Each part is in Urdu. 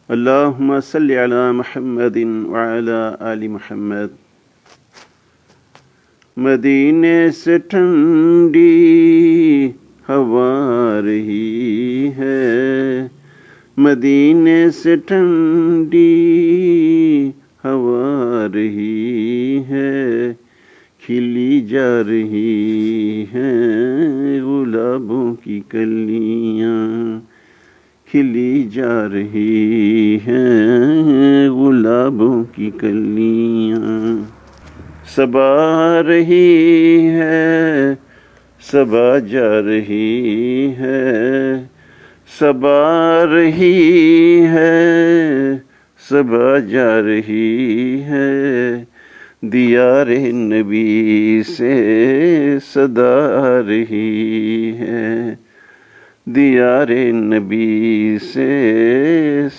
اللہم صلی علی محمد وعلی آل محمد۔ مدینے سے ٹھنڈی ہوا رہی ہے، مدینے سے ٹھنڈی ہوا رہی ہے، کھلی جا رہی ہیں گلابوں کی کلیاں، کھلی جا رہی ہیں گلابوں کی کلیاں۔ صبا رہی ہے، صبا جا رہی ہے، صبا رہی ہے، صبا جا رہی ہے، دیار نبی سے صدا آ رہی ہے، دیار نبی سے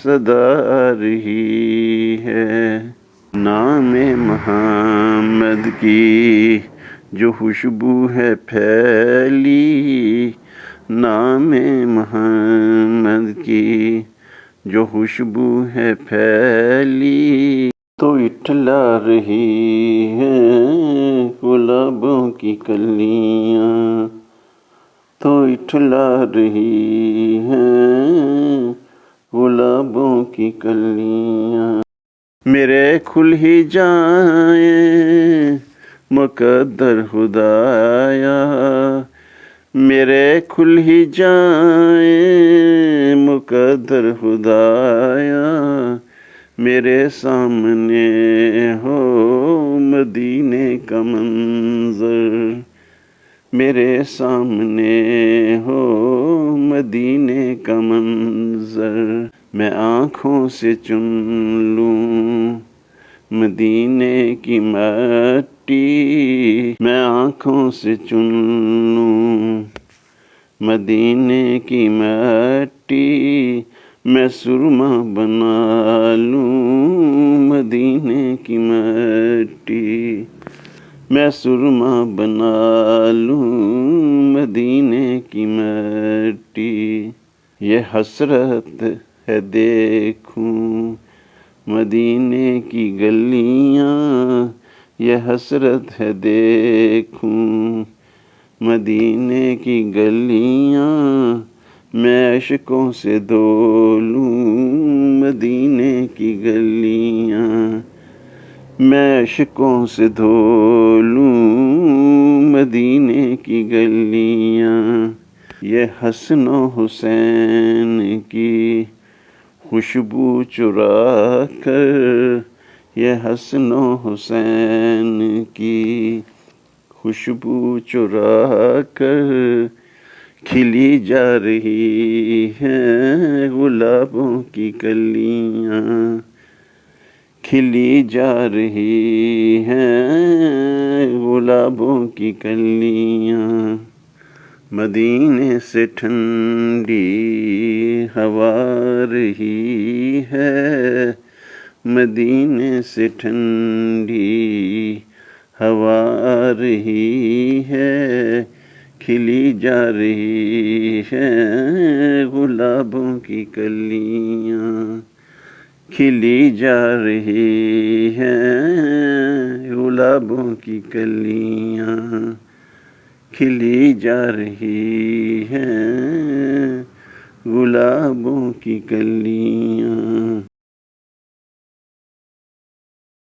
صدا آ رہی ہے۔ نام محمد کی جو خوشبو ہے پھیلی، نام محمد کی جو خوشبو ہے پھیلی، تو اٹھلا رہی ہیں گلابوں کی کلیاں، تو اٹھلا رہی ہیں گلابوں کی کلیاں۔ میرے کھل ہی جائیں مقدر خدایا، میرے کھل ہی جائیں مقدر خدایا، میرے سامنے ہو مدینے کا منظر، میرے سامنے ہو مدینے کا منظر، میں آنکھوں سے چن لوں مدینے کی مٹی، میں آنکھوں سے چن لوں مدینے کی مٹی، میں سرما بنا لوں مدینے کی مٹی، میں سرما بنا لوں مدینے کی مٹی۔ یہ حسرت ہے دیکھوں مدینے کی گلیاں، یہ حسرت ہے دیکھوں مدینے کی گلیاں، میں عشقوں سے دھو لوں مدینے کی گلیاں، میں عشقوں سے دھو لوں مدینے کی گلیاں۔ یہ حسن و حسین کی خوشبو چرا کر، یہ حسن و حسین کی خوشبو چرا کر، کھلی جا رہی ہیں گلابوں کی کلیاں، کھلی جا رہی ہیں گلابوں کی کلیاں۔ مدینے سے ٹھنڈی ہوا رہی ہے، مدینے سے ٹھنڈی ہوا رہی ہے، کھلی جا رہی ہیں گلابوں کی کلیاں، کھلی جا رہی ہیں گلابوں کی کلیاں، کھلی جا رہی ہیں گلابوں کی کلیاں۔